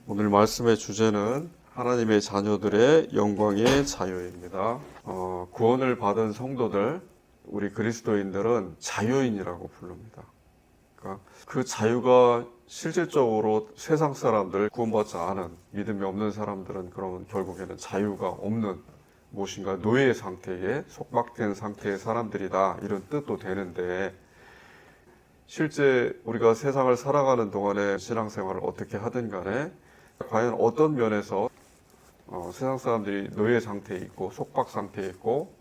오늘 말씀의 주제는 하나님의 자녀들의 영광의 자유입니다. 구원을 받은 성도들, 우리 그리스도인들은 자유인이라고 부릅니다. 그러니까 그 자유가 실질적으로 세상 사람들, 구원받지 않은 믿음이 없는 사람들은 그러면 결국에는 자유가 없는 무엇인가 노예 상태에 속박된 상태의 사람들이다, 이런 뜻도 되는데, 실제 우리가 세상을 살아가는 동안에 신앙생활을 어떻게 하든 간에 과연 어떤 면에서 세상 사람들이 노예 상태에 있고 속박 상태에 있고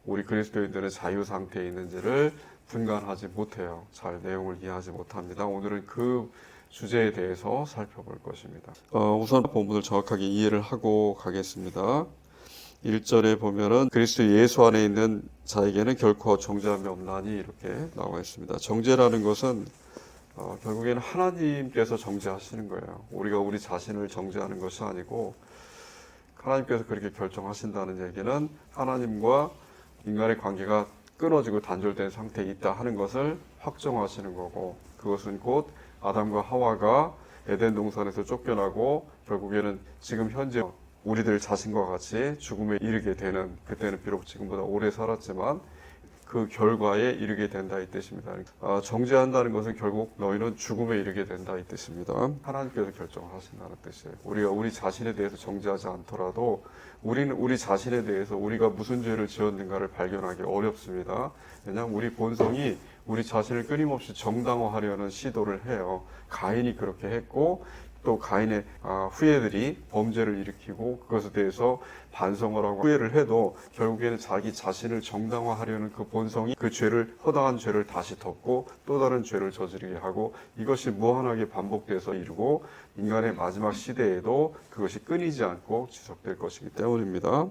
우리 그리스도인들은 자유 상태에 있는지를 분간하지 못해요. 잘 내용을 이해하지 못합니다. 오늘은 그 주제에 대해서 살펴볼 것입니다. 우선 본문을 정확하게 이해를 하고 가겠습니다. 1절에 보면은 그리스도 예수 안에 있는 자에게는 결코 정죄함이 없나니, 이렇게 나와 있습니다. 정죄라는 것은 결국에는 하나님께서 정죄하시는 거예요. 우리가 우리 자신을 정죄하는 것이 아니고 하나님께서 그렇게 결정하신다는 얘기는 하나님과 인간의 관계가 끊어지고 단절된 상태에 있다 하는 것을 확정하시는 거고, 그것은 곧 아담과 하와가 에덴 동산에서 쫓겨나고 결국에는 지금 현재 우리들 자신과 같이 죽음에 이르게 되는, 그때는 비록 지금보다 오래 살았지만 그 결과에 이르게 된다, 이 뜻입니다. 정죄한다는 것은 결국 너희는 죽음에 이르게 된다, 이 뜻입니다. 하나님께서 결정하신다는 뜻이에요. 우리가 우리 자신에 대해서 정죄하지 않더라도 우리는 우리 자신에 대해서 우리가 무슨 죄를 지었는가를 발견하기 어렵습니다. 왜냐하면 우리 본성이 우리 자신을 끊임없이 정당화하려는 시도를 해요. 가인이 그렇게 했고, 또 가인의 후예들이 범죄를 일으키고 그것에 대해서 반성을 하고 후회를 해도 결국에는 자기 자신을 정당화하려는 그 본성이 그 죄를, 허다한 죄를 다시 덮고 또 다른 죄를 저지르게 하고, 이것이 무한하게 반복돼서 이루고 인간의 마지막 시대에도 그것이 끊이지 않고 지속될 것이기 때문입니다.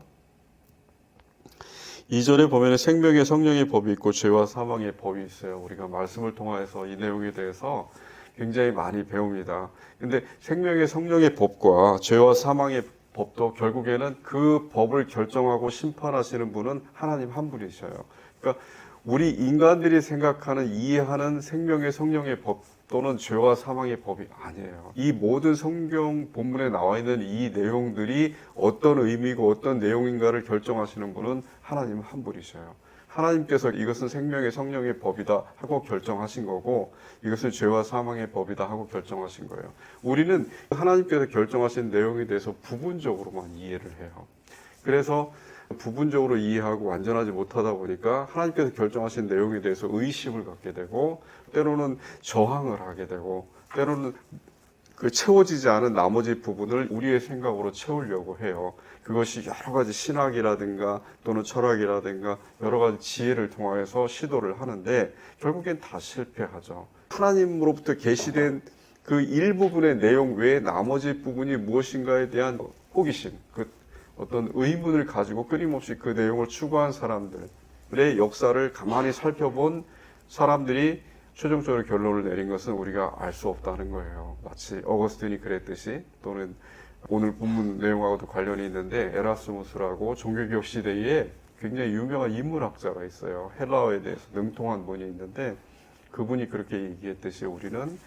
2절에 보면 생명의 성령의 법이 있고 죄와 사망의 법이 있어요. 우리가 말씀을 통해서 이 내용에 대해서 굉장히 많이 배웁니다. 근데 생명의 성령의 법과 죄와 사망의 법도 결국에는 그 법을 결정하고 심판하시는 분은 하나님 한 분이셔요. 그러니까 우리 인간들이 생각하는, 이해하는 생명의 성령의 법 또는 죄와 사망의 법이 아니에요. 이 모든 성경 본문에 나와 있는 이 내용들이 어떤 의미고 어떤 내용인가를 결정하시는 분은 하나님 한 분이셔요. 하나님께서 이것은 생명의 성령의 법이다 하고 결정하신 거고, 이것은 죄와 사망의 법이다 하고 결정하신 거예요. 우리는 하나님께서 결정하신 내용에 대해서 부분적으로만 이해를 해요. 그래서 부분적으로 이해하고 완전하지 못하다 보니까 하나님께서 결정하신 내용에 대해서 의심을 갖게 되고, 때로는 저항을 하게 되고, 때로는 그 채워지지 않은 나머지 부분을 우리의 생각으로 채우려고 해요. 그것이 여러 가지 신학이라든가 또는 철학이라든가 여러 가지 지혜를 통해서 시도를 하는데 결국엔 다 실패하죠. 하나님으로부터 계시된 그 일부분의 내용 외에 나머지 부분이 무엇인가에 대한 호기심, 그 어떤 의문을 가지고 끊임없이 그 내용을 추구한 사람들의 역사를 가만히 살펴본 사람들이 최종적으로 결론을 내린 것은 우리가 알 수 없다는 거예요. 마치 어거스틴이 그랬듯이, 또는 오늘 본문 내용하고도 관련이 있는데 에라스무스라고 종교개혁 시대에 굉장히 유명한 인문학자가 있어요. 헬라어에 대해서 능통한 분이 있는데 그분이 그렇게 얘기했듯이 우리는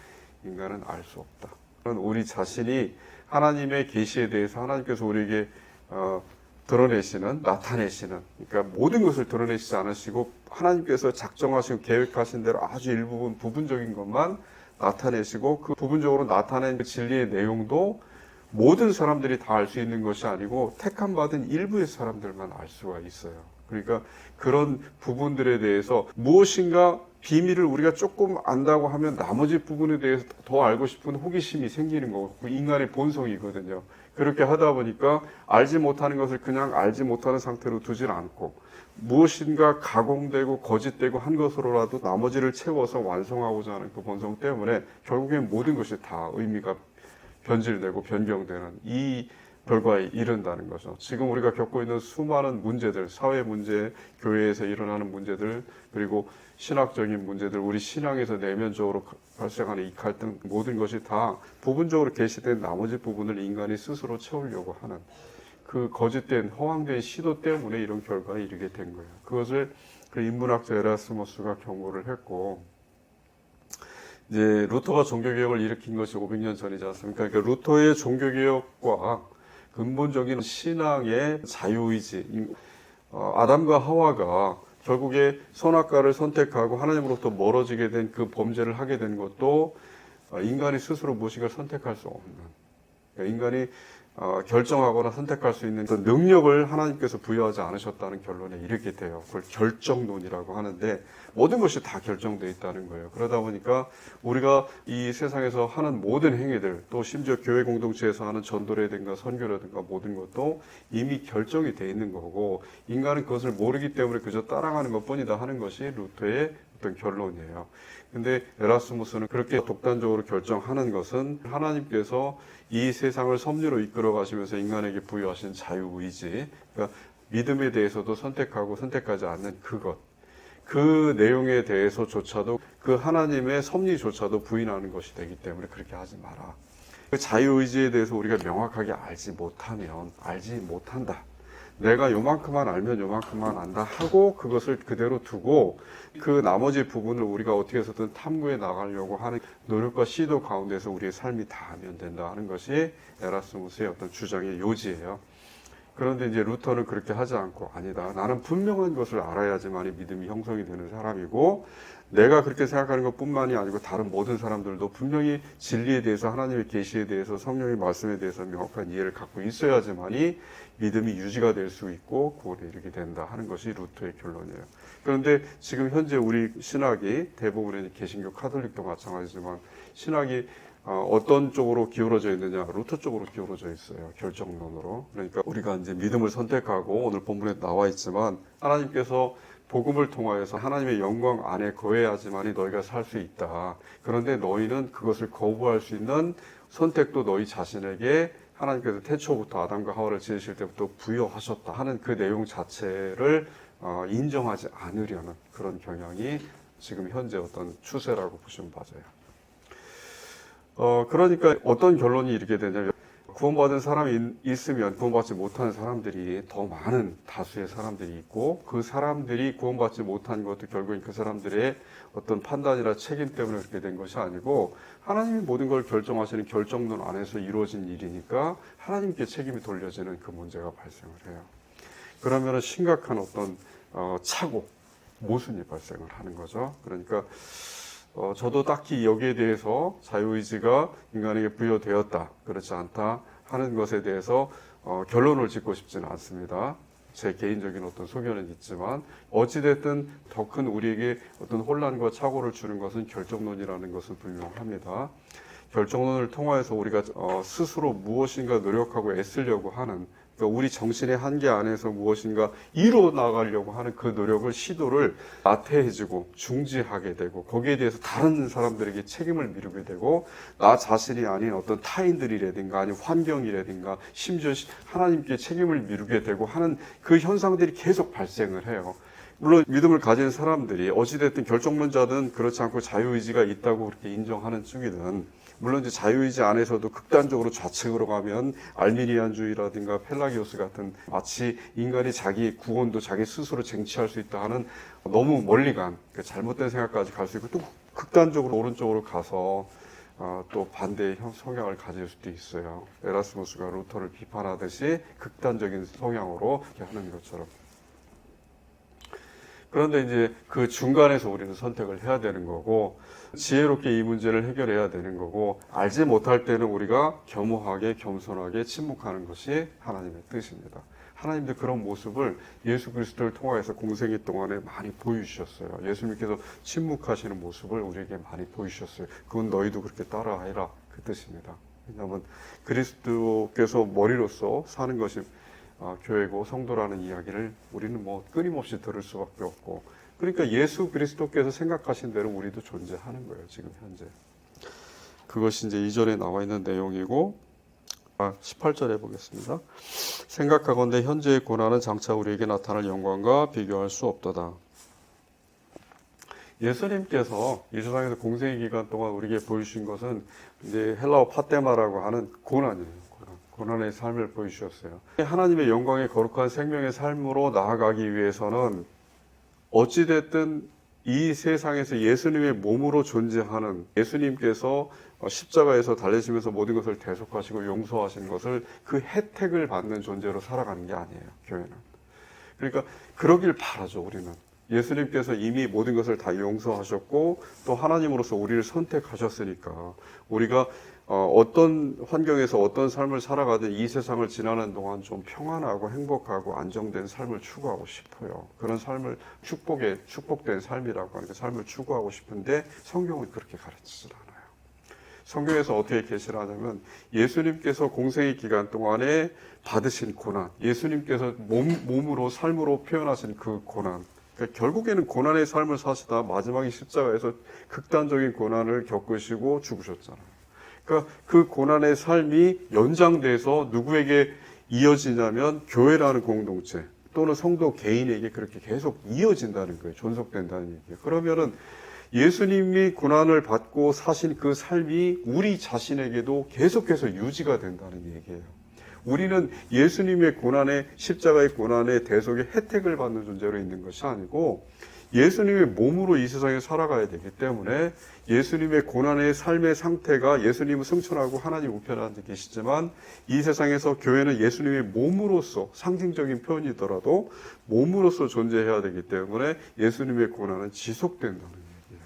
인간은 알 수 없다. 우리 자신이 하나님의 계시에 대해서 하나님께서 우리에게 드러내시는, 나타내시는, 그러니까 모든 것을 드러내시지 않으시고 하나님께서 작정하시고 계획하신 대로 아주 일부분, 부분적인 것만 나타내시고, 그 부분적으로 나타낸 그 진리의 내용도 모든 사람들이 다 알 수 있는 것이 아니고 택함 받은 일부의 사람들만 알 수가 있어요. 그러니까 그런 부분들에 대해서 무엇인가 비밀을 우리가 조금 안다고 하면 나머지 부분에 대해서 더 알고 싶은 호기심이 생기는 거고, 그 인간의 본성이거든요. 그렇게 하다 보니까 알지 못하는 것을 그냥 알지 못하는 상태로 두질 않고 무엇인가 가공되고 거짓되고 한 것으로라도 나머지를 채워서 완성하고자 하는 그 본성 때문에 결국엔 모든 것이 다 의미가 변질되고 변경되는 이 결과에 이른다는 거죠. 지금 우리가 겪고 있는 수많은 문제들, 사회 문제, 교회에서 일어나는 문제들, 그리고 신학적인 문제들, 우리 신앙에서 내면적으로 발생하는 이 갈등, 모든 것이 다 부분적으로 계시된 나머지 부분을 인간이 스스로 채우려고 하는 그 거짓된, 허황된 시도 때문에 이런 결과에 이르게 된 거예요. 그것을 그 인문학자 에라스무스가 경고를 했고, 이제 루터가 종교개혁을 일으킨 것이 500년 전이지 않습니까? 그러니까 루터의 종교개혁과 근본적인 신앙의 자유의지, 아담과 하와가 결국에 선악과를 선택하고 하나님으로부터 멀어지게 된 그 범죄를 하게 된 것도 인간이 스스로 무엇인가를 선택할 수 없는, 그러니까 인간이 결정하거나 선택할 수 있는 그 능력을 하나님께서 부여하지 않으셨다는 결론에 이르게 돼요. 그걸 결정론이라고 하는데 모든 것이 다 결정되어 있다는 거예요. 그러다 보니까 우리가 이 세상에서 하는 모든 행위들, 또 심지어 교회 공동체에서 하는 전도라든가 선교라든가 모든 것도 이미 결정이 되어 있는 거고, 인간은 그것을 모르기 때문에 그저 따라가는 것뿐이다 하는 것이 루터의 어떤 결론이에요. 근데 에라스무스는 그렇게 독단적으로 결정하는 것은 하나님께서 이 세상을 섭리로 이끌어 가시면서 인간에게 부여하신 자유의지, 그러니까 믿음에 대해서도 선택하고 선택하지 않는 그것, 그 내용에 대해서조차도 그 하나님의 섭리조차도 부인하는 것이 되기 때문에 그렇게 하지 마라. 그 자유의지에 대해서 우리가 명확하게 알지 못한다. 내가 요만큼만 알면 요만큼만 안다 하고 그것을 그대로 두고 그 나머지 부분을 우리가 어떻게 해서든 탐구해 나가려고 하는 노력과 시도 가운데서 우리의 삶이 닿으면 된다 하는 것이 에라스무스의 어떤 주장의 요지예요. 그런데 이제 루터는 그렇게 하지 않고, 아니다, 나는 분명한 것을 알아야지만 믿음이 형성이 되는 사람이고, 내가 그렇게 생각하는 것뿐만이 아니고 다른 모든 사람들도 분명히 진리에 대해서, 하나님의 계시에 대해서, 성령의 말씀에 대해서 명확한 이해를 갖고 있어야지만이 믿음이 유지가 될 수 있고 구원에 이르게 된다 하는 것이 루터의 결론이에요. 그런데 지금 현재 우리 신학이 대부분의 개신교 카톨릭도 마찬가지지만 신학이 어떤 쪽으로 기울어져 있느냐? 루터 쪽으로 기울어져 있어요. 결정론으로. 그러니까 우리가 이제 믿음을 선택하고, 오늘 본문에 나와 있지만 하나님께서 복음을 통하여서 하나님의 영광 안에 거해야지만이 너희가 살 수 있다. 그런데 너희는 그것을 거부할 수 있는 선택도 너희 자신에게 하나님께서 태초부터 아담과 하와를 지으실 때부터 부여하셨다 하는 그 내용 자체를 인정하지 않으려는 그런 경향이 지금 현재 어떤 추세라고 보시면 맞아요. 그러니까 어떤 결론이 이렇게 되냐면, 구원받은 사람이 있으면 구원받지 못하는 사람들이 더 많은 다수의 사람들이 있고, 그 사람들이 구원받지 못한 것도 결국엔 그 사람들의 어떤 판단이나 책임 때문에 그렇게 된 것이 아니고 하나님이 모든 걸 결정하시는 결정론 안에서 이루어진 일이니까 하나님께 책임이 돌려지는 그 문제가 발생을 해요. 그러면 심각한 어떤 착오, 모순이 발생을 하는 거죠. 그러니까 저도 딱히 여기에 대해서 자유의지가 인간에게 부여되었다, 그렇지 않다 하는 것에 대해서 결론을 짓고 싶지는 않습니다. 제 개인적인 어떤 소견은 있지만 어찌됐든 더 큰 우리에게 어떤 혼란과 착오를 주는 것은 결정론이라는 것은 분명합니다. 결정론을 통하여서 우리가 스스로 무엇인가 노력하고 애쓰려고 하는, 그러니까 우리 정신의 한계 안에서 무엇인가 이루어 나가려고 하는 그 노력을, 시도를 나태해지고 중지하게 되고, 거기에 대해서 다른 사람들에게 책임을 미루게 되고, 나 자신이 아닌 어떤 타인들이라든가 아니면 환경이라든가 심지어 하나님께 책임을 미루게 되고 하는 그 현상들이 계속 발생을 해요. 물론 믿음을 가진 사람들이 어찌됐든 결정론자든 그렇지 않고 자유의지가 있다고 그렇게 인정하는 쪽이든, 물론 이제 자유의지 안에서도 극단적으로 좌측으로 가면 알미니안주의라든가 펠라기오스 같은, 마치 인간이 자기 구원도 자기 스스로 쟁취할 수 있다 하는 너무 멀리 간 잘못된 생각까지 갈 수 있고, 또 극단적으로 오른쪽으로 가서 또 반대의 성향을 가질 수도 있어요. 에라스무스가 루터를 비판하듯이 극단적인 성향으로 이렇게 하는 것처럼. 그런데 이제 그 중간에서 우리는 선택을 해야 되는 거고, 지혜롭게 이 문제를 해결해야 되는 거고, 알지 못할 때는 우리가 겸허하게 겸손하게 침묵하는 것이 하나님의 뜻입니다. 하나님도 그런 모습을 예수 그리스도를 통하여서 공생애 동안에 많이 보여주셨어요. 예수님께서 침묵하시는 모습을 우리에게 많이 보여주셨어요. 그건 너희도 그렇게 따라하라, 그 뜻입니다. 왜냐하면 그리스도께서 머리로서 사는 것이 교회고 성도라는 이야기를 우리는 뭐 끊임없이 들을 수밖에 없고, 그러니까 예수 그리스도께서 생각하신 대로 우리도 존재하는 거예요, 지금 현재. 그것이 이제 이전에 나와 있는 내용이고, 18절에 보겠습니다. 생각하건대 현재의 고난은 장차 우리에게 나타날 영광과 비교할 수 없도다. 예수님께서 이 세상에서 공생의 기간 동안 우리에게 보여주신 것은 이제 헬라어 파테마라고 하는 고난이에요. 고난의 삶을 보여주셨어요. 하나님의 영광의 거룩한 생명의 삶으로 나아가기 위해서는 어찌됐든 이 세상에서 예수님의 몸으로 존재하는 예수님께서 십자가에서 달리시면서 모든 것을 대속하시고 용서하신 것을 그 혜택을 받는 존재로 살아가는 게 아니에요. 교회는. 그러니까 그러길 바라죠. 우리는. 예수님께서 이미 모든 것을 다 용서하셨고 또 하나님으로서 우리를 선택하셨으니까 우리가 어떤 환경에서 어떤 삶을 살아가든 이 세상을 지나는 동안 좀 평안하고 행복하고 안정된 삶을 추구하고 싶어요. 그런 삶을 축복된 삶이라고 하는 그 삶을 추구하고 싶은데 성경은 그렇게 가르치질 않아요. 성경에서 어떻게 계시를 하냐면 예수님께서 공생의 기간 동안에 받으신 고난, 예수님께서 몸으로 삶으로 표현하신 그 고난, 그러니까 결국에는 고난의 삶을 사시다 마지막에 십자가에서 극단적인 고난을 겪으시고 죽으셨잖아요. 그러니까 그 고난의 삶이 연장돼서 누구에게 이어지냐면 교회라는 공동체 또는 성도 개인에게 그렇게 계속 이어진다는 거예요. 존속된다는 얘기예요. 그러면은 예수님이 고난을 받고 사신 그 삶이 우리 자신에게도 계속해서 유지가 된다는 얘기예요. 우리는 예수님의 고난의 십자가의 고난의 대속의 혜택을 받는 존재로 있는 것이 아니고 예수님의 몸으로 이 세상에 살아가야 되기 때문에 예수님의 고난의 삶의 상태가 예수님은 승천하고 하나님 우편에 계시지만 이 세상에서 교회는 예수님의 몸으로서 상징적인 표현이더라도 몸으로서 존재해야 되기 때문에 예수님의 고난은 지속된다는 얘기예요.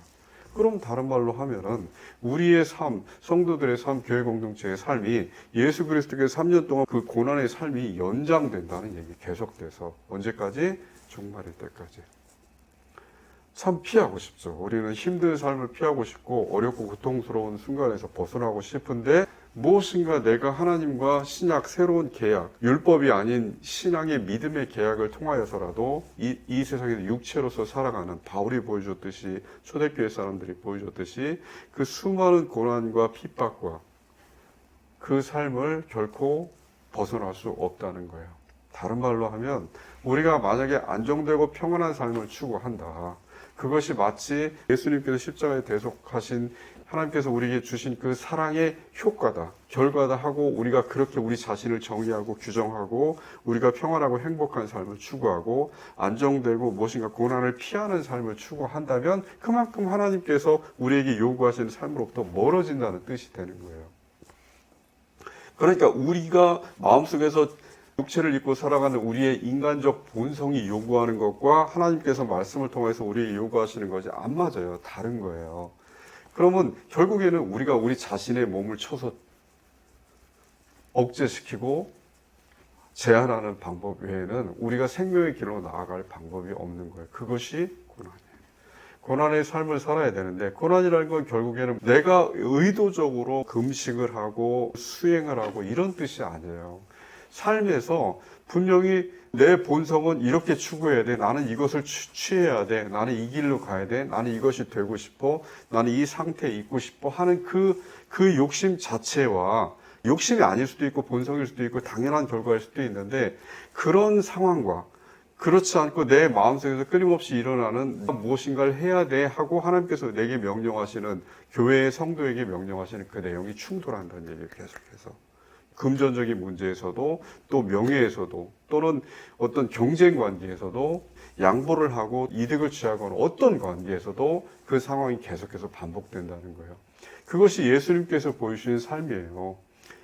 그럼 다른 말로 하면은 우리의 삶, 성도들의 삶, 교회 공동체의 삶이 예수 그리스도께서 3년 동안 그 고난의 삶이 연장된다는 얘기, 계속돼서 언제까지? 종말의 때까지. 참 피하고 싶죠. 우리는 힘든 삶을 피하고 싶고 어렵고 고통스러운 순간에서 벗어나고 싶은데 무엇인가 내가 하나님과 신약 새로운 계약, 율법이 아닌 신앙의 믿음의 계약을 통하여서라도 이 세상에서 육체로서 살아가는 바울이 보여줬듯이 초대교회 사람들이 보여줬듯이 그 수많은 고난과 핍박과 그 삶을 결코 벗어날 수 없다는 거예요. 다른 말로 하면 우리가 만약에 안정되고 평안한 삶을 추구한다. 그것이 마치 예수님께서 십자가에 대속하신 하나님께서 우리에게 주신 그 사랑의 효과다, 결과다 하고 우리가 그렇게 우리 자신을 정의하고 규정하고 우리가 평안하고 행복한 삶을 추구하고 안정되고 무엇인가 고난을 피하는 삶을 추구한다면 그만큼 하나님께서 우리에게 요구하시는 삶으로부터 멀어진다는 뜻이 되는 거예요. 그러니까 우리가 마음속에서 육체를 입고 살아가는 우리의 인간적 본성이 요구하는 것과 하나님께서 말씀을 통해서 우리에게 요구하시는 것이 안 맞아요. 다른 거예요. 그러면 결국에는 우리가 우리 자신의 몸을 쳐서 억제시키고 제한하는 방법 외에는 우리가 생명의 길로 나아갈 방법이 없는 거예요. 그것이 고난이에요. 고난의 삶을 살아야 되는데 고난이라는 건 결국에는 내가 의도적으로 금식을 하고 수행을 하고 이런 뜻이 아니에요. 삶에서 분명히 내 본성은 이렇게 추구해야 돼. 나는 이것을 취해야 돼. 나는 이 길로 가야 돼. 나는 이것이 되고 싶어. 나는 이 상태에 있고 싶어 하는 그 욕심 자체와 욕심이 아닐 수도 있고 본성일 수도 있고 당연한 결과일 수도 있는데 그런 상황과 그렇지 않고 내 마음속에서 끊임없이 일어나는 무엇인가를 해야 돼 하고 하나님께서 내게 명령하시는 교회의 성도에게 명령하시는 그 내용이 충돌한다는 얘기를 계속해서 금전적인 문제에서도 또 명예에서도 또는 어떤 경쟁 관계에서도 양보를 하고 이득을 취하거나 어떤 관계에서도 그 상황이 계속해서 반복된다는 거예요. 그것이 예수님께서 보여주신 삶이에요.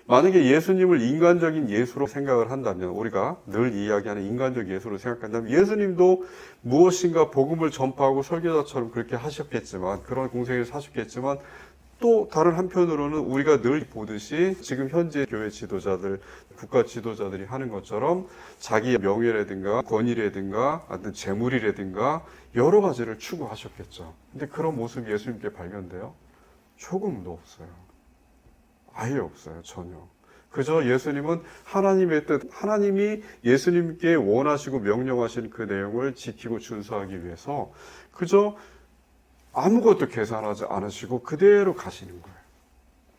만약에 예수님을 인간적인 예수로 생각을 한다면 우리가 늘 이야기하는 인간적 예수로 생각한다면 예수님도 무엇인가 복음을 전파하고 설교자처럼 그렇게 하셨겠지만 그런 공생을 사셨겠지만 또 다른 한편으로는 우리가 늘 보듯이 지금 현재 교회 지도자들, 국가 지도자들이 하는 것처럼 자기의 명예라든가 권위라든가 어떤 재물이라든가 여러 가지를 추구하셨겠죠. 근데 그런 모습이 예수님께 발견돼요? 조금도 없어요. 아예 없어요. 전혀. 그저 예수님은 하나님의 뜻, 하나님이 예수님께 원하시고 명령하신 그 내용을 지키고 준수하기 위해서 그저 아무것도 계산하지 않으시고 그대로 가시는 거예요.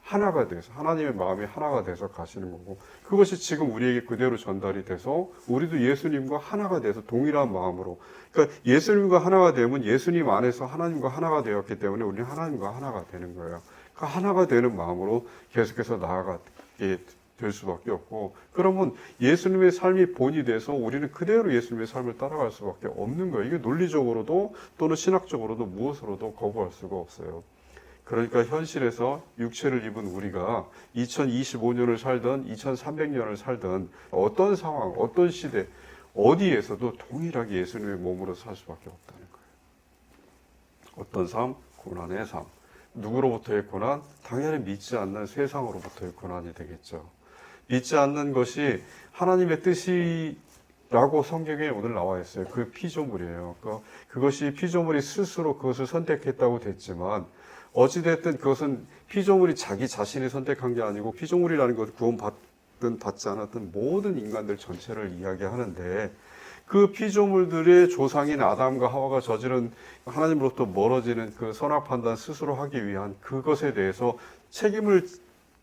하나가 돼서 하나님의 마음이 하나가 돼서 가시는 거고 그것이 지금 우리에게 그대로 전달이 돼서 우리도 예수님과 하나가 돼서 동일한 마음으로 그러니까 예수님과 하나가 되면 예수님 안에서 하나님과 하나가 되었기 때문에 우리는 하나님과 하나가 되는 거예요. 그 하나가 되는 마음으로 계속해서 나아가게 될 수밖에 없고, 그러면 예수님의 삶이 본이 돼서 우리는 그대로 예수님의 삶을 따라갈 수밖에 없는 거예요. 이게 논리적으로도 또는 신학적으로도 무엇으로도 거부할 수가 없어요. 그러니까 현실에서 육체를 입은 우리가 2025년을 살든 2300년을 살든 어떤 상황, 어떤 시대, 어디에서도 동일하게 예수님의 몸으로 살 수밖에 없다는 거예요. 어떤 삶? 고난의 삶. 누구로부터의 고난? 당연히 믿지 않는 세상으로부터의 고난이 되겠죠. 믿지 않는 것이 하나님의 뜻이라고 성경에 오늘 나와 있어요. 그 피조물이에요. 그것이 피조물이 스스로 그것을 선택했다고 됐지만 어찌됐든 그것은 피조물이 자기 자신이 선택한 게 아니고 피조물이라는 것을 구원받든 받지 않았든 모든 인간들 전체를 이야기하는데 그 피조물들의 조상인 아담과 하와가 저지른 하나님으로부터 멀어지는 그 선악 판단 스스로 하기 위한 그것에 대해서 책임을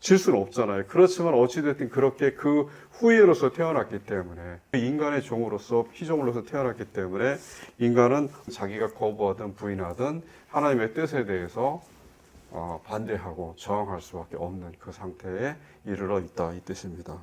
질 수는 없잖아요. 그렇지만 어찌됐든 그렇게 그 후예로서 태어났기 때문에 인간의 종으로서 피조물로서 태어났기 때문에 인간은 자기가 거부하든 부인하든 하나님의 뜻에 대해서 반대하고 저항할 수밖에 없는 그 상태에 이르러 있다 이 뜻입니다.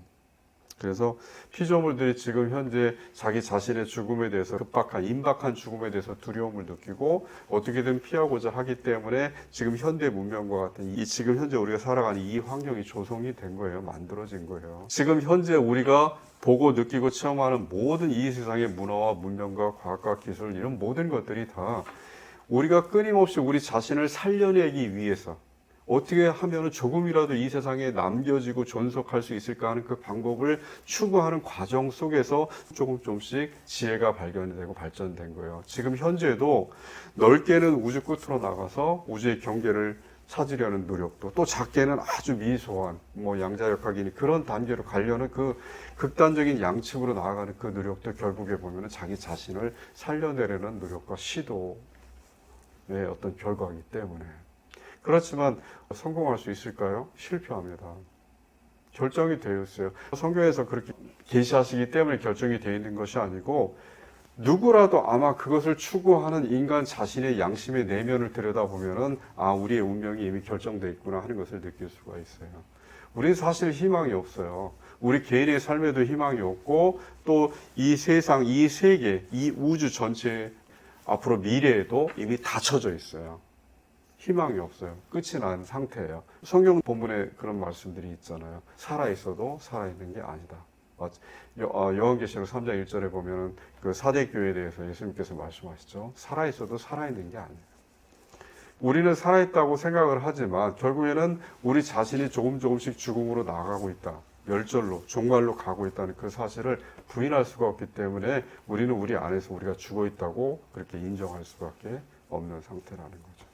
그래서 피조물들이 지금 현재 자기 자신의 죽음에 대해서 임박한 죽음에 대해서 두려움을 느끼고 어떻게든 피하고자 하기 때문에 지금 현대 문명과 같은 이 지금 현재 우리가 살아가는 이 환경이 조성이 된 거예요. 만들어진 거예요. 지금 현재 우리가 보고 느끼고 체험하는 모든 이 세상의 문화와 문명과 과학과 기술 이런 모든 것들이 다 우리가 끊임없이 우리 자신을 살려내기 위해서 어떻게 하면 조금이라도 이 세상에 남겨지고 존속할 수 있을까 하는 그 방법을 추구하는 과정 속에서 조금씩 지혜가 발견되고 발전된 거예요. 지금 현재도 넓게는 우주 끝으로 나가서 우주의 경계를 찾으려는 노력도 또 작게는 아주 미소한 양자역학이니 그런 단계로 가려는 그 극단적인 양측으로 나아가는 그 노력도 결국에 보면 자기 자신을 살려내려는 노력과 시도의 어떤 결과이기 때문에 그렇지만 성공할 수 있을까요? 실패합니다. 결정이 되어 있어요. 성경에서 그렇게 계시하시기 때문에 결정이 되어 있는 것이 아니고 누구라도 아마 그것을 추구하는 인간 자신의 양심의 내면을 들여다보면은 우리의 운명이 이미 결정되어 있구나 하는 것을 느낄 수가 있어요. 우리는 사실 희망이 없어요. 우리 개인의 삶에도 희망이 없고 또 이 세상, 이 세계, 이 우주 전체 앞으로 미래에도 이미 닫혀져 있어요. 희망이 없어요. 끝이 난 상태예요. 성경 본문에 그런 말씀들이 있잖아요. 살아있어도 살아있는 게 아니다. 요한계시록 3장 1절에 보면 그 사대 교회에 대해서 예수님께서 말씀하시죠. 살아있어도 살아있는 게 아니에요. 우리는 살아있다고 생각을 하지만 결국에는 우리 자신이 조금씩 죽음으로 나가고 있다. 멸절로, 종말로 가고 있다는 그 사실을 부인할 수가 없기 때문에 우리는 우리 안에서 우리가 죽어 있다고 그렇게 인정할 수밖에 없는 상태라는 거죠.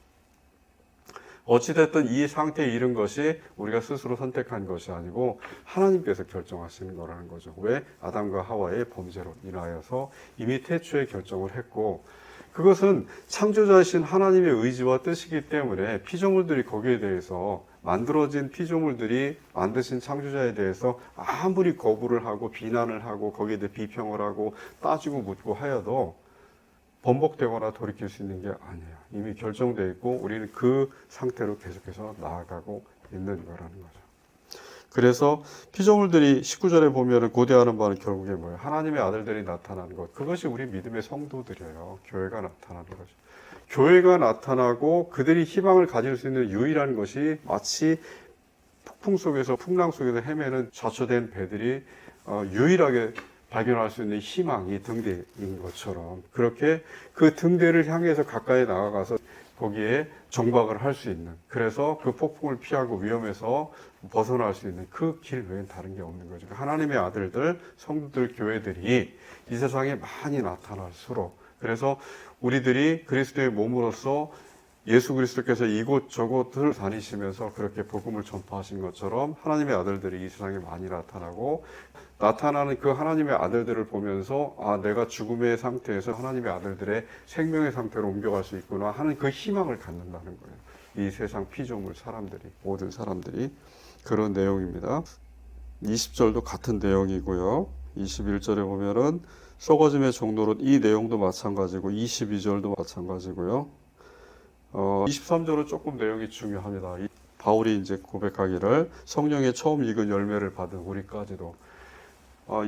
어찌됐든 이 상태에 이른 것이 우리가 스스로 선택한 것이 아니고 하나님께서 결정하시는 거라는 거죠. 왜? 아담과 하와의 범죄로 인하여서 이미 태초에 결정을 했고 그것은 창조자이신 하나님의 의지와 뜻이기 때문에 피조물들이 거기에 대해서 만들어진 피조물들이 만드신 창조자에 대해서 아무리 거부를 하고 비난을 하고 거기에 대해 비평을 하고 따지고 묻고 하여도 번복되거나 돌이킬 수 있는 게 아니에요. 이미 결정되어 있고 우리는 그 상태로 계속해서 나아가고 있는 거라는 거죠. 그래서 피조물들이 19절에 보면 고대하는 바는 결국에 뭐예요? 하나님의 아들들이 나타나는 것. 그것이 우리 믿음의 성도들이에요. 교회가 나타나는 거죠. 교회가 나타나고 그들이 희망을 가질 수 있는 유일한 것이 마치 풍랑 속에서 헤매는 좌초된 배들이 유일하게 발견할 수 있는 희망이 등대인 것처럼 그렇게 그 등대를 향해서 가까이 나아가서 거기에 정박을 할 수 있는 그래서 그 폭풍을 피하고 위험에서 벗어날 수 있는 그 길 외엔 다른 게 없는 거죠. 하나님의 아들들, 성도들, 교회들이 이 세상에 많이 나타날수록 그래서 우리들이 그리스도의 몸으로서 예수 그리스도께서 이곳저곳을 다니시면서 그렇게 복음을 전파하신 것처럼 하나님의 아들들이 이 세상에 많이 나타나는 그 하나님의 아들들을 보면서 내가 죽음의 상태에서 하나님의 아들들의 생명의 상태로 옮겨갈 수 있구나 하는 그 희망을 갖는다는 거예요. 이 세상 피조물 사람들이 모든 사람들이 그런 내용입니다. 20절도 같은 내용이고요. 21절에 보면은 썩어짐의 종로로 이 내용도 마찬가지고 22절도 마찬가지고요. 23절은 조금 내용이 중요합니다. 바울이 이제 고백하기를 성령의 처음 익은 열매를 받은 우리까지도.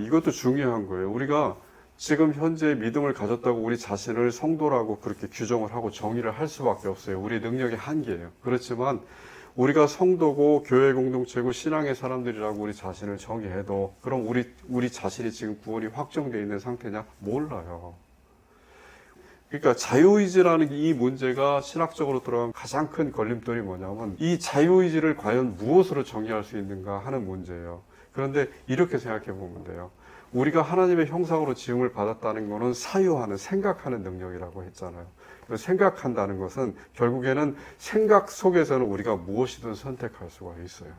이것도 중요한 거예요. 우리가 지금 현재 믿음을 가졌다고 우리 자신을 성도라고 그렇게 규정을 하고 정의를 할 수밖에 없어요. 우리 능력의 한계예요. 그렇지만 우리가 성도고 교회 공동체고 신앙의 사람들이라고 우리 자신을 정의해도 그럼 우리 자신이 지금 구원이 확정되어 있는 상태냐? 몰라요. 그러니까 자유의지라는 이 문제가 신학적으로 들어가면 가장 큰 걸림돌이 뭐냐면 이 자유의지를 과연 무엇으로 정의할 수 있는가 하는 문제예요. 그런데 이렇게 생각해 보면 돼요. 우리가 하나님의 형상으로 지음을 받았다는 것은 사유하는, 생각하는 능력이라고 했잖아요. 생각한다는 것은 결국에는 생각 속에서는 우리가 무엇이든 선택할 수가 있어요.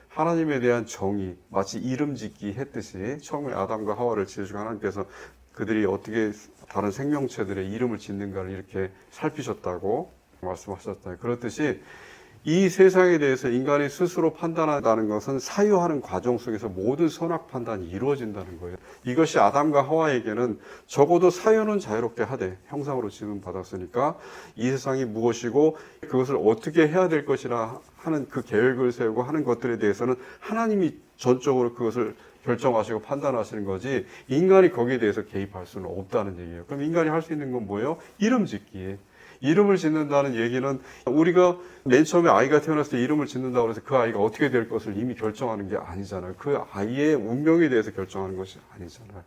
하나님에 대한 정의, 마치 이름 짓기 했듯이 처음에 아담과 하와를 지으시고 하나님께서 그들이 어떻게 다른 생명체들의 이름을 짓는가를 이렇게 살피셨다고 말씀하셨잖아요. 그렇듯이 이 세상에 대해서 인간이 스스로 판단한다는 것은 사유하는 과정 속에서 모든 선악 판단이 이루어진다는 거예요. 이것이 아담과 하와에게는 적어도 사유는 자유롭게 하되 형상으로 지음 받았으니까 이 세상이 무엇이고 그것을 어떻게 해야 될 것이라 하는 그 계획을 세우고 하는 것들에 대해서는 하나님이 전적으로 그것을 결정하시고 판단하시는 거지 인간이 거기에 대해서 개입할 수는 없다는 얘기예요. 그럼 인간이 할 수 있는 건 뭐예요? 이름 짓기. 이름을 짓는다는 얘기는 우리가 맨 처음에 아이가 태어났을 때 이름을 짓는다고 해서 그 아이가 어떻게 될 것을 이미 결정하는 게 아니잖아요. 그 아이의 운명에 대해서 결정하는 것이 아니잖아요.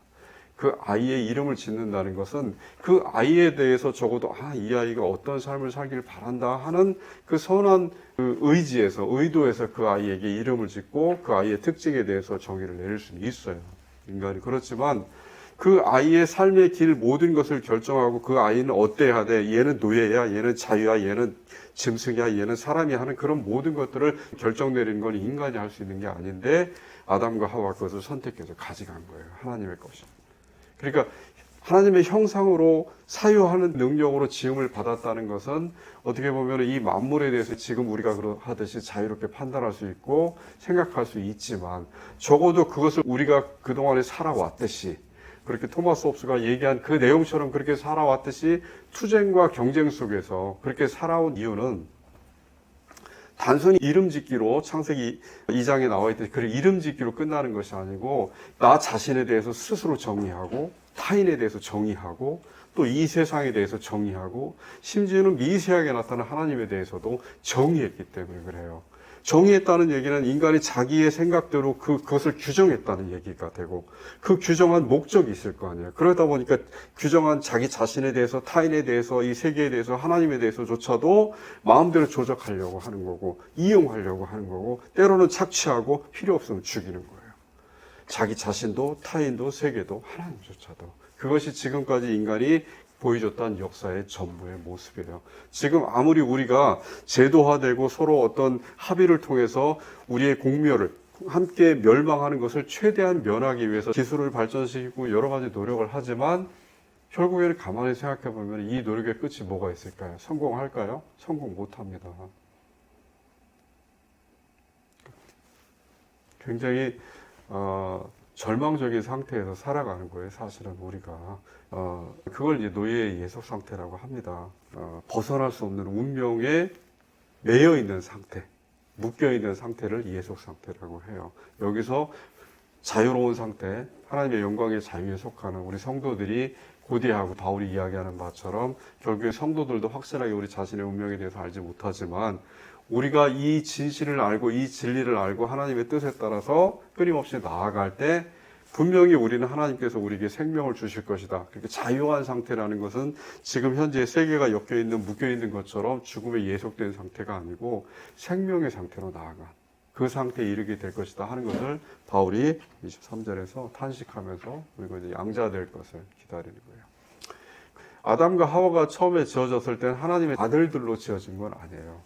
그 아이의 이름을 짓는다는 것은 그 아이에 대해서 적어도 이 아이가 어떤 삶을 살기를 바란다 하는 그 선한 그 의도에서 그 아이에게 이름을 짓고 그 아이의 특징에 대해서 정의를 내릴 수는 있어요. 인간이. 그렇지만 그 아이의 삶의 길 모든 것을 결정하고 그 아이는 어때야 돼? 얘는 노예야, 얘는 자유야, 얘는 짐승이야, 얘는 사람이야 하는 그런 모든 것들을 결정 내리는 건 인간이 할 수 있는 게 아닌데 아담과 하와가 그것을 선택해서 가져간 거예요. 하나님의 것이. 그러니까 하나님의 형상으로 사유하는 능력으로 지음을 받았다는 것은 어떻게 보면 이 만물에 대해서 지금 우리가 하듯이 자유롭게 판단할 수 있고 생각할 수 있지만 적어도 그것을 우리가 그동안에 살아왔듯이 그렇게 토마스 홉스가 얘기한 그 내용처럼 그렇게 살아왔듯이 투쟁과 경쟁 속에서 그렇게 살아온 이유는 단순히 이름 짓기로 창세기 2장에 나와 있듯이 그 이름 짓기로 끝나는 것이 아니고 나 자신에 대해서 스스로 정의하고 타인에 대해서 정의하고 또 이 세상에 대해서 정의하고 심지어는 미세하게 나타난 하나님에 대해서도 정의했기 때문에 그래요. 정의했다는 얘기는 인간이 자기의 생각대로 그것을 규정했다는 얘기가 되고 그 규정한 목적이 있을 거 아니에요. 그러다 보니까 규정한 자기 자신에 대해서 타인에 대해서 이 세계에 대해서 하나님에 대해서조차도 마음대로 조작하려고 하는 거고 이용하려고 하는 거고 때로는 착취하고 필요 없으면 죽이는 거예요. 자기 자신도 타인도 세계도 하나님조차도. 그것이 지금까지 인간이 보여줬던 역사의 전부의 모습이에요. 지금 아무리 우리가 제도화되고 서로 어떤 합의를 통해서 우리의 공멸을 함께 멸망하는 것을 최대한 면하기 위해서 기술을 발전시키고 여러 가지 노력을 하지만 결국에는 가만히 생각해 보면 이 노력의 끝이 뭐가 있을까요? 성공할까요? 성공 못합니다. 굉장히 절망적인 상태에서 살아가는 거예요. 사실은 우리가 그걸 이제 노예의 예속 상태라고 합니다. 벗어날 수 없는 운명에 매여 있는 상태, 묶여 있는 상태를 예속 상태라고 해요. 여기서 자유로운 상태, 하나님의 영광의 자유에 속하는 우리 성도들이 고대하고 바울이 이야기하는 바처럼 결국에 성도들도 확실하게 우리 자신의 운명에 대해서 알지 못하지만 우리가 이 진실을 알고 이 진리를 알고 하나님의 뜻에 따라서 끊임없이 나아갈 때 분명히 우리는 하나님께서 우리에게 생명을 주실 것이다. 그렇게 자유한 상태라는 것은 지금 현재 세계가 엮여있는 묶여있는 것처럼 죽음에 예속된 상태가 아니고 생명의 상태로 나아간 그 상태에 이르게 될 것이다 하는 것을 바울이 23절에서 탄식하면서 그리고 이제 양자될 것을 기다리는 거예요. 아담과 하와가 처음에 지어졌을 때는 하나님의 아들들로 지어진 건 아니에요.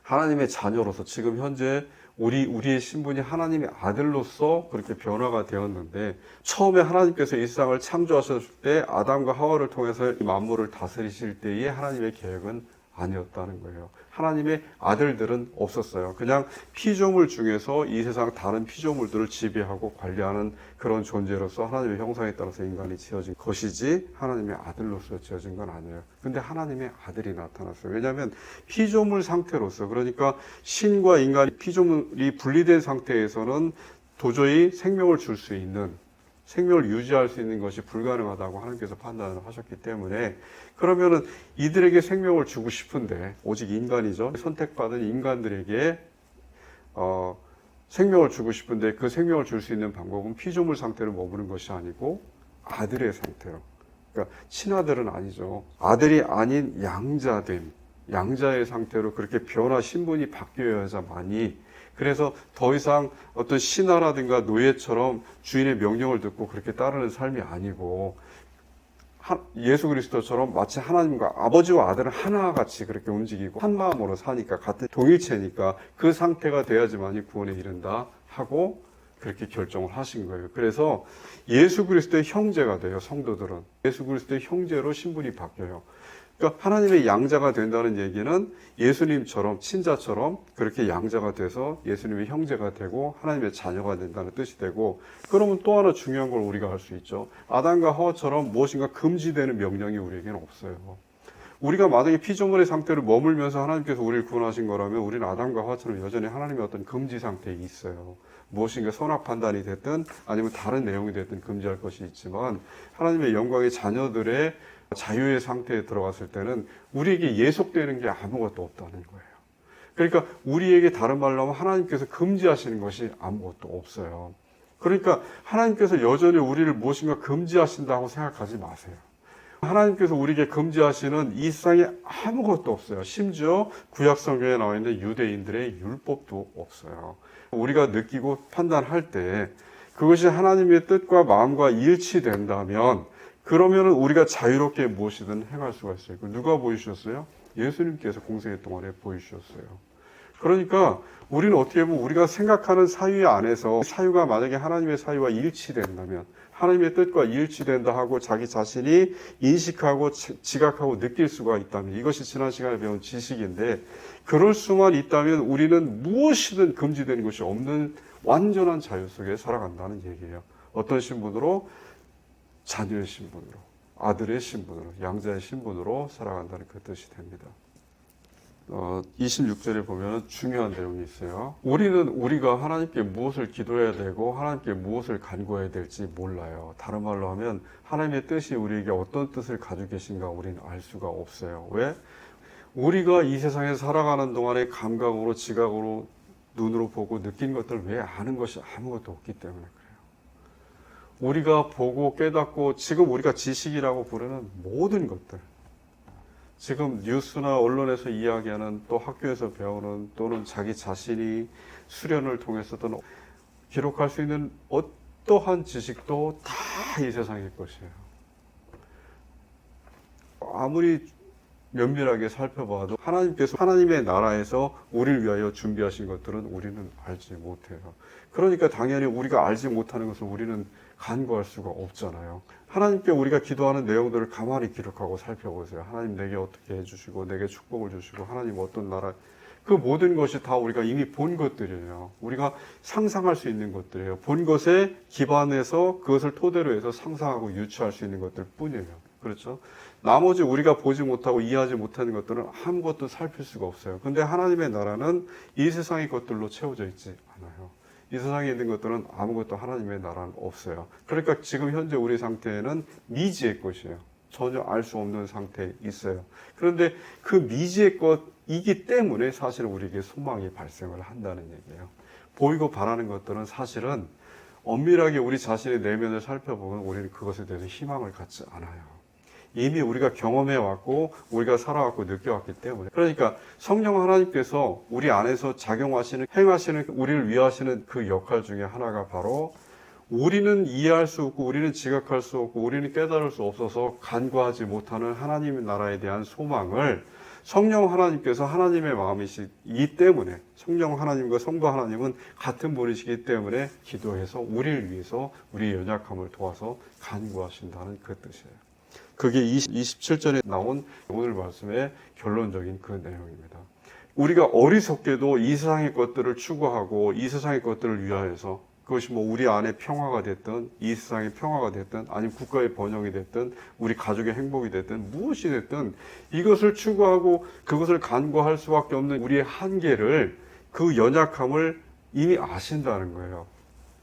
하나님의 자녀로서 지금 현재 우리의 신분이 하나님의 아들로서 그렇게 변화가 되었는데 처음에 하나님께서 이 세상을 창조하셨을 때 아담과 하와를 통해서 이 만물을 다스리실 때의 하나님의 계획은 아니었다는 거예요. 하나님의 아들들은 없었어요. 그냥 피조물 중에서 이 세상 다른 피조물들을 지배하고 관리하는 그런 존재로서 하나님의 형상에 따라서 인간이 지어진 것이지 하나님의 아들로서 지어진 건 아니에요. 근데 하나님의 아들이 나타났어요. 왜냐하면 피조물 상태로서, 그러니까 신과 인간이 피조물이 분리된 상태에서는 도저히 생명을 줄 수 있는, 생명을 유지할 수 있는 것이 불가능하다고 하나님께서 판단을 하셨기 때문에, 그러면은 이들에게 생명을 주고 싶은데, 오직 인간이죠. 선택받은 인간들에게 생명을 주고 싶은데 그 생명을 줄 수 있는 방법은 피조물 상태로 머무는 것이 아니고 아들의 상태로. 그러니까 친아들은 아니죠. 아들이 아닌 양자된, 양자의 상태로 그렇게 변화, 신분이 바뀌어야만이, 그래서 더 이상 어떤 신하라든가 노예처럼 주인의 명령을 듣고 그렇게 따르는 삶이 아니고, 예수 그리스도처럼 마치 하나님과 아버지와 아들은 하나같이 그렇게 움직이고 한 마음으로 사니까, 같은 동일체니까 그 상태가 돼야지만이 구원에 이른다 하고 그렇게 결정을 하신 거예요. 그래서 예수 그리스도의 형제가 돼요. 성도들은 예수 그리스도의 형제로 신분이 바뀌어요. 그러니까 하나님의 양자가 된다는 얘기는 예수님처럼, 친자처럼 그렇게 양자가 돼서 예수님의 형제가 되고 하나님의 자녀가 된다는 뜻이 되고, 그러면 또 하나 중요한 걸 우리가 알 수 있죠. 아담과 하와처럼 무엇인가 금지되는 명령이 우리에게는 없어요. 우리가 만약에 피조물의 상태로 머물면서 하나님께서 우리를 구원하신 거라면 우리는 아담과 하와처럼 여전히 하나님의 어떤 금지 상태에 있어요. 무엇인가 선악 판단이 됐든 아니면 다른 내용이 됐든 금지할 것이 있지만, 하나님의 영광의 자녀들의 자유의 상태에 들어갔을 때는 우리에게 예속되는 게 아무것도 없다는 거예요. 그러니까 우리에게 다른 말로 하면 하나님께서 금지하시는 것이 아무것도 없어요. 그러니까 하나님께서 여전히 우리를 무엇인가 금지하신다고 생각하지 마세요. 하나님께서 우리에게 금지하시는 이 세상에 아무것도 없어요. 심지어 구약 성경에 나와 있는 유대인들의 율법도 없어요. 우리가 느끼고 판단할 때 그것이 하나님의 뜻과 마음과 일치된다면, 그러면 우리가 자유롭게 무엇이든 행할 수가 있어요. 누가 보이셨어요? 예수님께서 공생애 동안에 보이셨어요. 그러니까 우리는 어떻게 보면 우리가 생각하는 사유 안에서, 사유가 만약에 하나님의 사유와 일치된다면, 하나님의 뜻과 일치된다 하고 자기 자신이 인식하고 지각하고 느낄 수가 있다면, 이것이 지난 시간에 배운 지식인데, 그럴 수만 있다면 우리는 무엇이든 금지되는 것이 없는 완전한 자유 속에 살아간다는 얘기예요. 어떤 신분으로? 자녀의 신분으로, 아들의 신분으로, 양자의 신분으로 살아간다는 그 뜻이 됩니다. 26절에 보면 중요한 내용이 있어요. 우리가 하나님께 무엇을 기도해야 되고 하나님께 무엇을 간구해야 될지 몰라요. 다른 말로 하면 하나님의 뜻이 우리에게 어떤 뜻을 가지고 계신가 우리는 알 수가 없어요. 왜? 우리가 이 세상에 살아가는 동안에 감각으로, 지각으로, 눈으로 보고 느낀 것들 외에 아는 것이 아무것도 없기 때문에 그래요. 우리가 보고 깨닫고 지금 우리가 지식이라고 부르는 모든 것들, 지금 뉴스나 언론에서 이야기하는, 또 학교에서 배우는, 또는 자기 자신이 수련을 통해서 또는 기록할 수 있는 어떠한 지식도 다 이 세상의 것이에요. 아무리 면밀하게 살펴봐도 하나님께서 하나님의 나라에서 우리를 위하여 준비하신 것들은 우리는 알지 못해요. 그러니까 당연히 우리가 알지 못하는 것을 우리는 간구할 수가 없잖아요. 하나님께 우리가 기도하는 내용들을 가만히 기록하고 살펴보세요. 하나님 내게 어떻게 해주시고 내게 축복을 주시고 하나님 어떤 나라, 그 모든 것이 다 우리가 이미 본 것들이에요. 우리가 상상할 수 있는 것들이에요. 본 것에 기반해서 그것을 토대로 해서 상상하고 유추할 수 있는 것들 뿐이에요. 그렇죠? 나머지 우리가 보지 못하고 이해하지 못하는 것들은 아무것도 살필 수가 없어요. 근데 하나님의 나라는 이 세상의 것들로 채워져 있지 않아요. 이 세상에 있는 것들은 아무것도 하나님의 나라는 없어요. 그러니까 지금 현재 우리 상태는 미지의 것이에요. 전혀 알 수 없는 상태에 있어요. 그런데 그 미지의 것이기 때문에 사실은 우리에게 소망이 발생을 한다는 얘기예요. 보이고 바라는 것들은 사실은 엄밀하게 우리 자신의 내면을 살펴보면 우리는 그것에 대해서 희망을 갖지 않아요. 이미 우리가 경험해 왔고 우리가 살아왔고 느껴왔기 때문에. 그러니까 성령 하나님께서 우리 안에서 작용하시는, 행하시는, 우리를 위하시는 그 역할 중에 하나가 바로, 우리는 이해할 수 없고 우리는 지각할 수 없고 우리는 깨달을 수 없어서 간구하지 못하는 하나님의 나라에 대한 소망을 성령 하나님께서 하나님의 마음이시기 때문에, 성령 하나님과 성도 하나님은 같은 분이시기 때문에 기도해서 우리를 위해서 우리의 연약함을 도와서 간구하신다는 그 뜻이에요. 그게 27절에 나온 오늘 말씀의 결론적인 그 내용입니다. 우리가 어리석게도 이 세상의 것들을 추구하고 이 세상의 것들을 위하여서 그것이 뭐 우리 안에 평화가 됐든 이 세상의 평화가 됐든 아니면 국가의 번영이 됐든 우리 가족의 행복이 됐든 무엇이 됐든 이것을 추구하고 그것을 간구할 수밖에 없는 우리의 한계를 그 연약함을 이미 아신다는 거예요.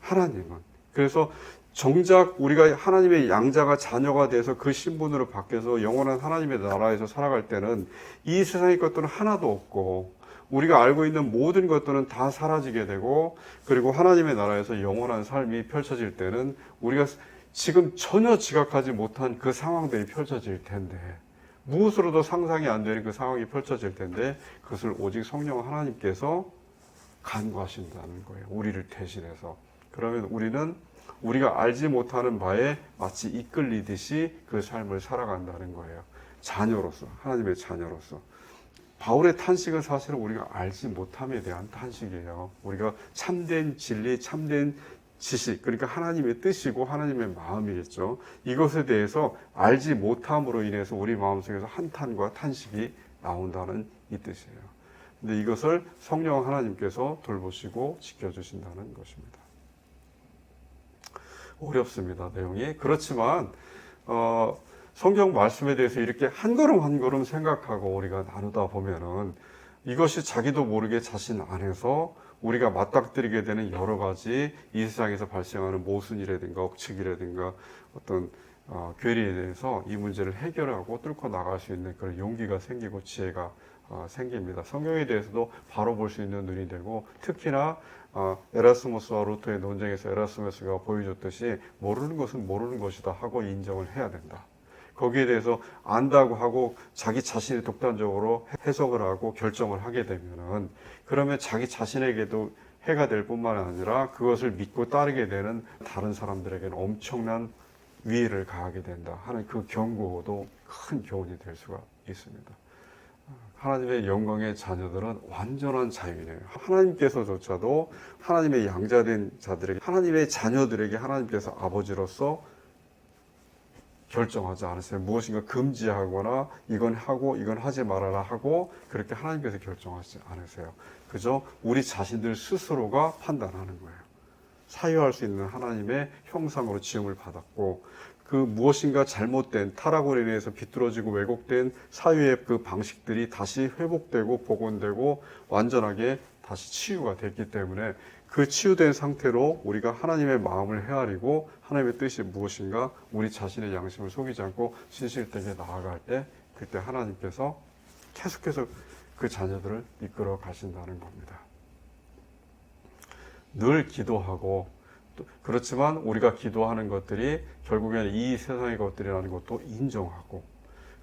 하나님은. 그래서 정작 우리가 하나님의 양자가 자녀가 돼서 그 신분으로 바뀌어서 영원한 하나님의 나라에서 살아갈 때는 이 세상의 것들은 하나도 없고 우리가 알고 있는 모든 것들은 다 사라지게 되고 그리고 하나님의 나라에서 영원한 삶이 펼쳐질 때는 우리가 지금 전혀 지각하지 못한 그 상황들이 펼쳐질 텐데 무엇으로도 상상이 안 되는 그 상황이 펼쳐질 텐데 그것을 오직 성령 하나님께서 간구하신다는 거예요. 우리를 대신해서. 그러면 우리는 우리가 알지 못하는 바에 마치 이끌리듯이 그 삶을 살아간다는 거예요. 자녀로서, 하나님의 자녀로서. 바울의 탄식은 사실은 우리가 알지 못함에 대한 탄식이에요. 우리가 참된 진리, 참된 지식, 그러니까 하나님의 뜻이고 하나님의 마음이겠죠. 이것에 대해서 알지 못함으로 인해서 우리 마음속에서 한탄과 탄식이 나온다는 이 뜻이에요. 근데 이것을 성령 하나님께서 돌보시고 지켜주신다는 것입니다. 어렵습니다, 내용이. 그렇지만 성경 말씀에 대해서 이렇게 한 걸음 한 걸음 생각하고 우리가 나누다 보면은 이것이 자기도 모르게 자신 안에서 우리가 맞닥뜨리게 되는 여러 가지 이 세상에서 발생하는 모순이라든가 억측이라든가 어떤 괴리에 대해서 이 문제를 해결하고 뚫고 나갈 수 있는 그런 용기가 생기고 지혜가 생깁니다. 성경에 대해서도 바로 볼 수 있는 눈이 되고 특히나 에라스무스와 루터의 논쟁에서 에라스무스가 보여줬듯이 모르는 것은 모르는 것이다 하고 인정을 해야 된다. 거기에 대해서 안다고 하고 자기 자신이 독단적으로 해석을 하고 결정을 하게 되면은 그러면 자기 자신에게도 해가 될 뿐만 아니라 그것을 믿고 따르게 되는 다른 사람들에게는 엄청난 위해를 가하게 된다 하는 그 경고도 큰 교훈이 될 수가 있습니다. 하나님의 영광의 자녀들은 완전한 자유이네요. 하나님께서조차도 하나님의 양자된 자들에게 하나님의 자녀들에게 하나님께서 아버지로서 결정하지 않으세요. 무엇인가 금지하거나 이건 하고 이건 하지 말아라 하고 그렇게 하나님께서 결정하지 않으세요. 그저 우리 자신들 스스로가 판단하는 거예요. 사유할 수 있는 하나님의 형상으로 지음을 받았고 그 무엇인가 잘못된 타락으로 인해서 비뚤어지고 왜곡된 사유의 그 방식들이 다시 회복되고 복원되고 완전하게 다시 치유가 됐기 때문에 그 치유된 상태로 우리가 하나님의 마음을 헤아리고 하나님의 뜻이 무엇인가 우리 자신의 양심을 속이지 않고 진실되게 나아갈 때 그때 하나님께서 계속해서 그 자녀들을 이끌어 가신다는 겁니다. 늘 기도하고 그렇지만 우리가 기도하는 것들이 결국에는 이 세상의 것들이라는 것도 인정하고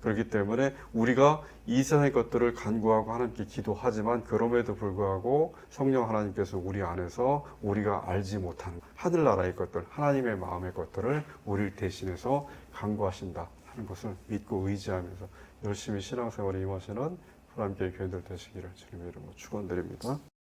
그렇기 때문에 우리가 이 세상의 것들을 간구하고 하나님께 기도하지만 그럼에도 불구하고 성령 하나님께서 우리 안에서 우리가 알지 못하는 하늘나라의 것들, 하나님의 마음의 것들을 우리를 대신해서 간구하신다 하는 것을 믿고 의지하면서 열심히 신앙생활에 임하시는 하나님께 교인들 되시기를 주님의 이름으로 축원드립니다.